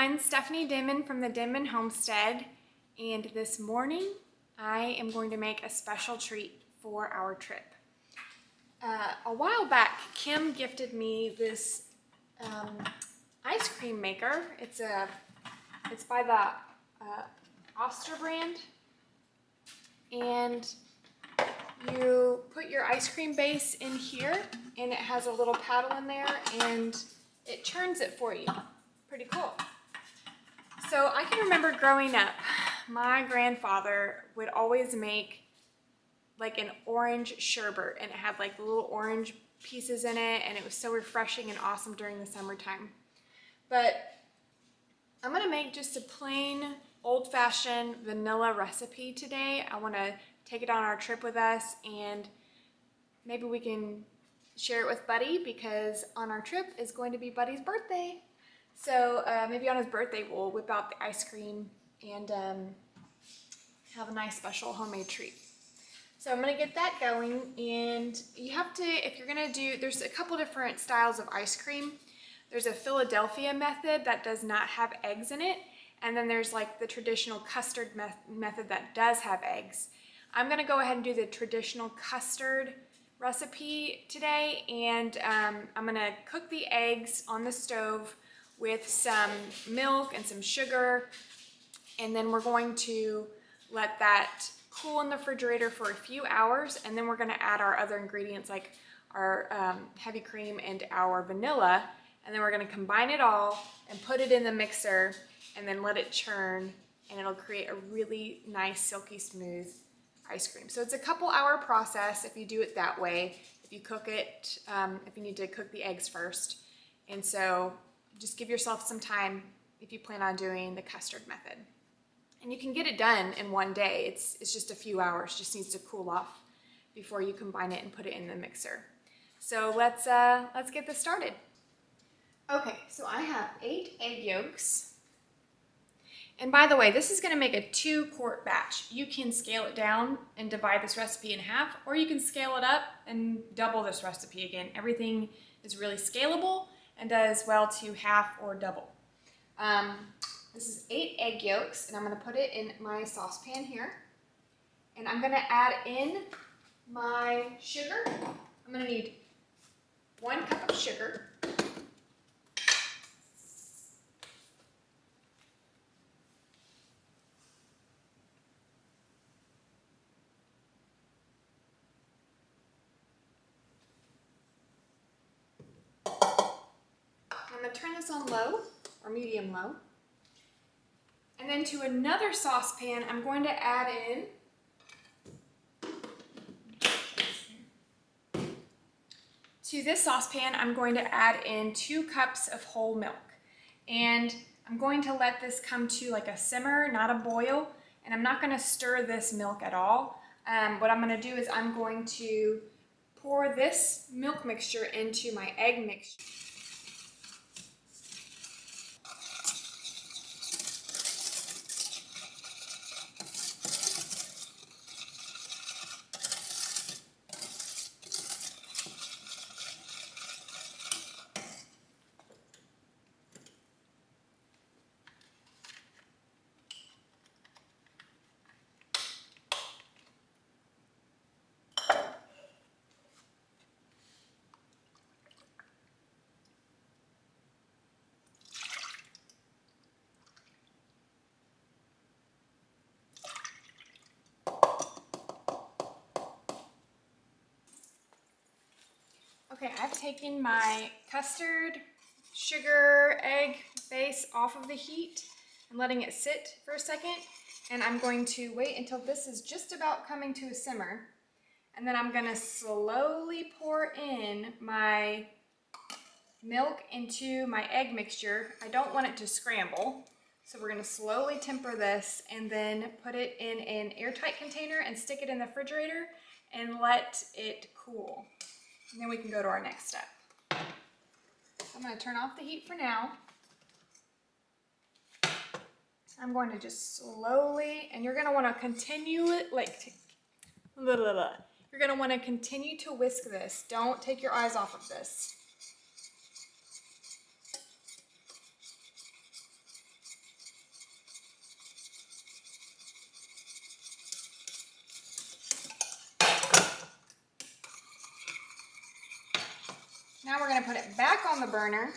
everyone, Stephanie Denman from the Denman Homestead, and this morning I am going to make a special treat for our trip. A while back, Kim gifted me this ice cream maker. It's by the Oster brand, and you put your ice cream base in here, and it has a little paddle in there, and it churns it for you. Pretty cool. So I can remember growing up, my grandfather would always make like an orange sherbet, and it had like little orange pieces in it, and it was so refreshing and awesome during the summertime. But I'm gonna make just a plain old-fashioned vanilla recipe today. I wanna take it on our trip with us, and maybe we can share it with Buddy, because on our trip is going to be Buddy's birthday. So maybe on his birthday we'll whip out the ice cream and have a nice special homemade treat. So I'm gonna get that going, and you have to, if you're gonna do, there's a couple different styles of ice cream. There's a Philadelphia method that does not have eggs in it, and then there's like the traditional custard method that does have eggs. I'm gonna go ahead and do the traditional custard recipe today, and I'm gonna cook the eggs on the stove with some milk and some sugar, and then we're going to let that cool in the refrigerator for a few hours, and then we're gonna add our other ingredients like our heavy cream and our vanilla, and then we're gonna combine it all and put it in the mixer and then let it churn, and it'll create a really nice silky smooth ice cream. So it's a couple-hour process if you do it that way, if you cook it, if you need to cook the eggs first. And so just give yourself some time if you plan on doing the custard method. And you can get it done in one day. It's just a few hours, just needs to cool off before you combine it and put it in the mixer. So let's get this started. Okay, so I have 8 egg yolks. And by the way, this is gonna make a 2-quart batch. You can scale it down and divide this recipe in half, or you can scale it up and double this recipe again. Everything is really scalable and does well to half or double. This is 8 egg yolks, and I'm gonna put it in my saucepan here. And I'm gonna add in my sugar. I'm gonna need 1 cup of sugar. I'm gonna turn this on low or medium low. And then to another saucepan, I'm going to add in I'm going to add in 2 cups of whole milk. And I'm going to let this come to like a simmer, not a boil. And I'm not gonna stir this milk at all. What I'm gonna do is I'm going to pour this milk mixture into my egg mixture. Okay, I've taken my custard, sugar, egg base off of the heat and letting it sit for a second. And I'm going to wait until this is just about coming to a simmer. And then I'm gonna slowly pour in my milk into my egg mixture. I don't want it to scramble. So we're gonna slowly temper this and then put it in an airtight container and stick it in the refrigerator and let it cool. And then we can go to our next step. So I'm going to turn off the heat for now. I'm going to just slowly, and you're going to want to continue it, you're going to want to continue to whisk this. Don't take your eyes off of this. put it back on the burner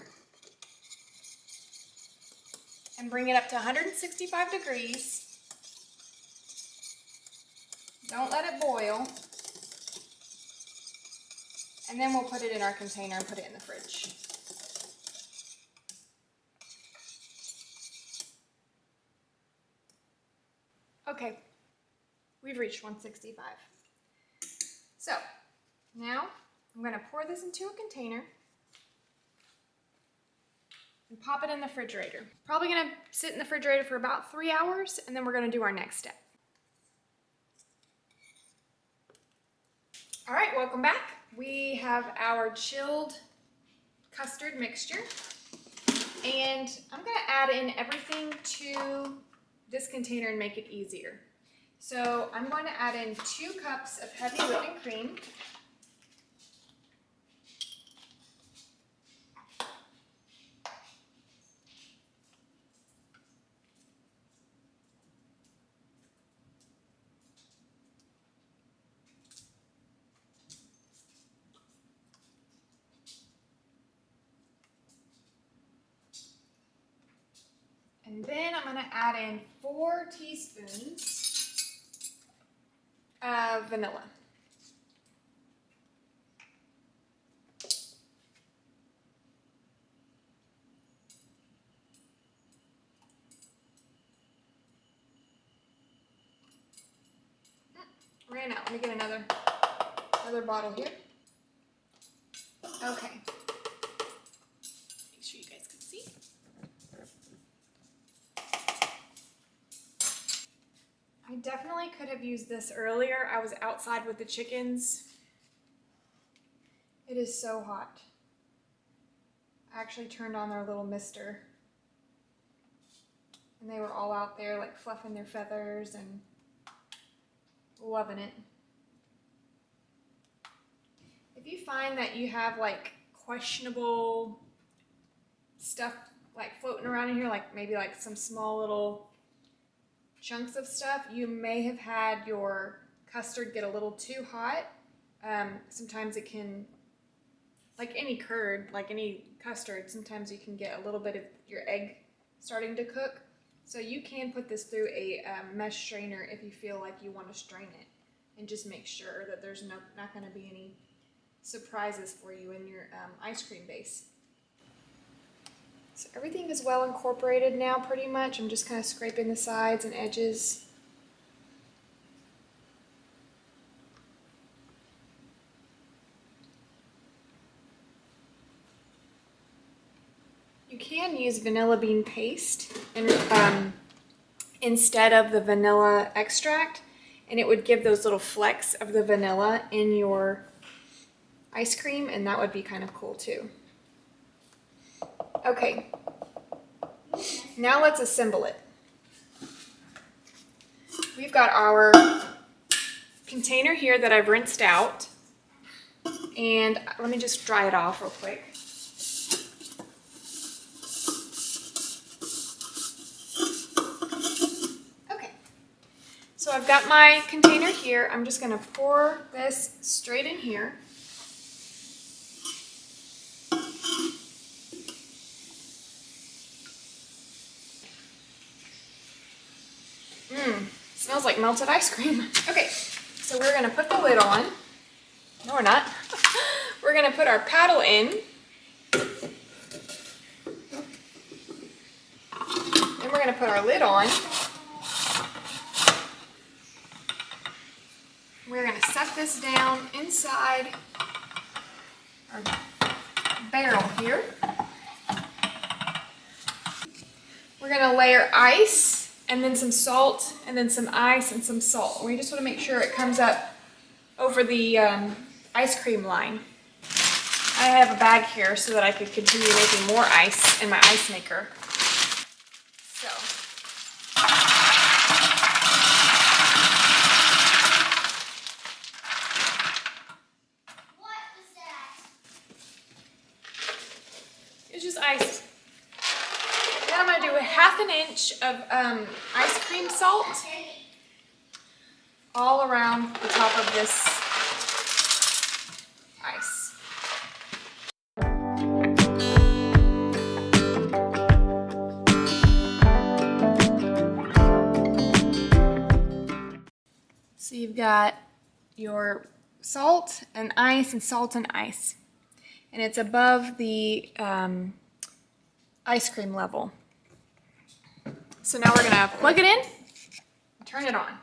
and bring it up to 165 degrees. Don't let it boil. And then we'll put it in our container and put it in the fridge. Okay, we've reached 165. So now I'm going to pour this into a container and pop it in the refrigerator. Probably going to sit in the refrigerator for about 3 hours, and then we're going to do our next step. All right, welcome back. We have our chilled custard mixture, and I'm going to add in everything to this container and make it easier. So I'm going to add in 2 cups of heavy whipping cream. And then I'm going to add in 4 teaspoons of vanilla. Ran out. Let me get another bottle here. Okay. Make sure you guys can see. I definitely could have used this earlier. I was outside with the chickens. It is so hot. I actually turned on their little mister. And they were all out there like fluffing their feathers and loving it. If you find that you have like questionable stuff like floating around in here, like maybe like some small little chunks of stuff, you may have had your custard get a little too hot. Sometimes it can, like any curd, like any custard, sometimes you can get a little bit of your egg starting to cook. So you can put this through a mesh strainer if you feel like you want to strain it, and just make sure that there's not going to be any surprises for you in your ice cream base. So everything is well incorporated now pretty much. I'm just kind of scraping the sides and edges. You can use vanilla bean paste and, instead of the vanilla extract, and it would give those little flecks of the vanilla in your ice cream, and that would be kind of cool too. Okay, now let's assemble it. We've got our container here that I've rinsed out, and let me just dry it off real quick. Okay, so I've got my container here. I'm just going to pour this straight in here. Smells like melted ice cream. Okay, so we're gonna put the lid on. No, we're not. We're gonna put our paddle in. Then we're gonna put our lid on. We're gonna set this down inside our barrel here. We're gonna layer ice, and then some salt, and then some ice and some salt. We just want to make sure it comes up over the ice cream line. I have a bag here so that I could continue making more ice in my ice maker. So. What is that? It's just ice. Then I'm going to do a 1/2 inch of ice cream salt all around the top of this ice. you've got your salt and ice and salt and ice. And it's above the ice cream level. So now we're gonna plug it in and turn it on.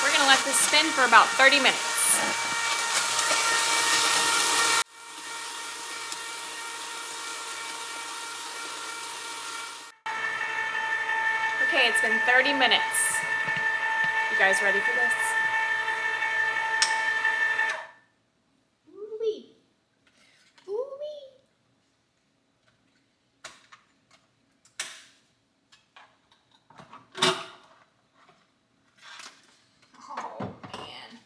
We're gonna let this spin for about 30 minutes. Okay, it's been 30 minutes. You guys ready for this? Ooh-wee. Ooh-wee. Oh, man.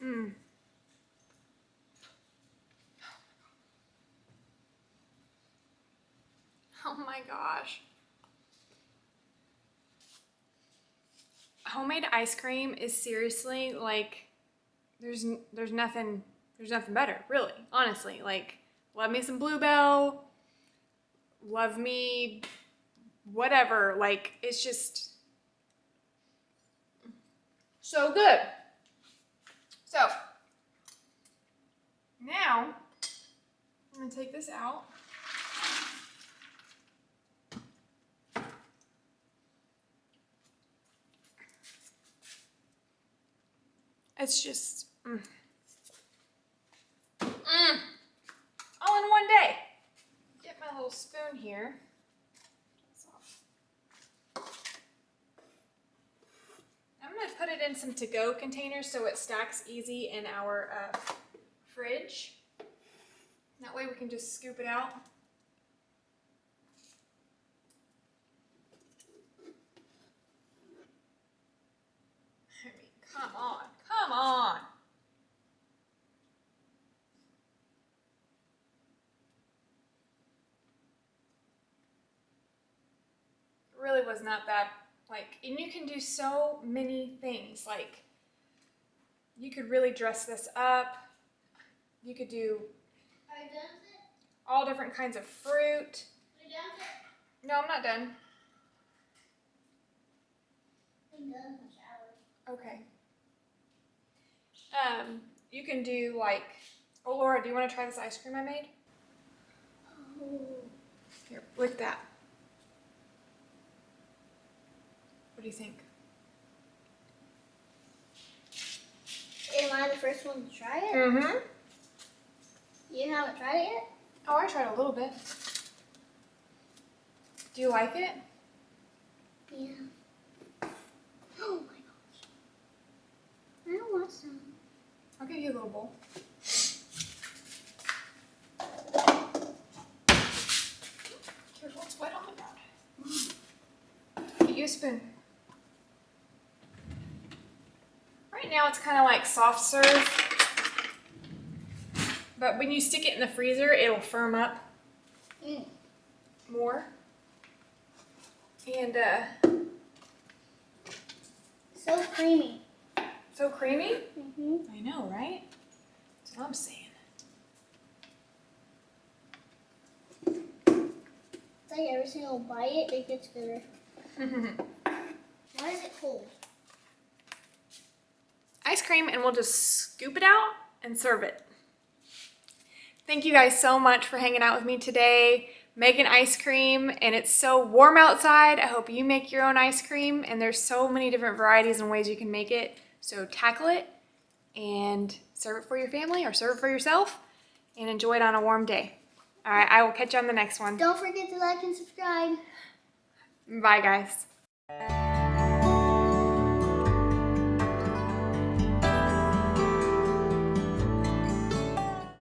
Mm. Oh my gosh. Homemade ice cream is seriously like there's nothing better, really, honestly. Like, love me some Bluebell, love me whatever, like it's just so good. So now I'm gonna take this out. It's just all in one day. Get my little spoon here. I'm gonna put it in some to-go containers so it stacks easy in our fridge. That way we can just scoop it out. I mean, come on, come on. It really was not that, like, and you can do so many things. Like, you could really dress this up. You could do all different kinds of fruit. No, I'm not done. I'm done in the shower. Okay. You can do like, oh Laura, do you want to try this ice cream I made? Oh. Here, lick that. What do you think? Am I the first one to try it? Mm-hmm. You haven't tried it yet? Oh, I tried a little bit. Do you like it? Yeah. Oh my gosh. I don't want some. I'll give you a little bowl. Careful, it's wet on the ground. Get you a spoon. Right now it's kind of like soft serve, but when you stick it in the freezer, it'll firm up more. And so creamy. so creamy. Mm-hmm. I know, right? That's what I'm saying. It's like every single bite, it gets gooder. Why is it cold? Ice cream, and we'll just scoop it out and serve it. Thank you guys so much for hanging out with me today, making ice cream, and it's so warm outside. I hope you make your own ice cream, and there's so many different varieties and ways you can make it. So tackle it and serve it for your family or serve it for yourself and enjoy it on a warm day. All right, I will catch you on the next one. Don't forget to like and subscribe. Bye, guys.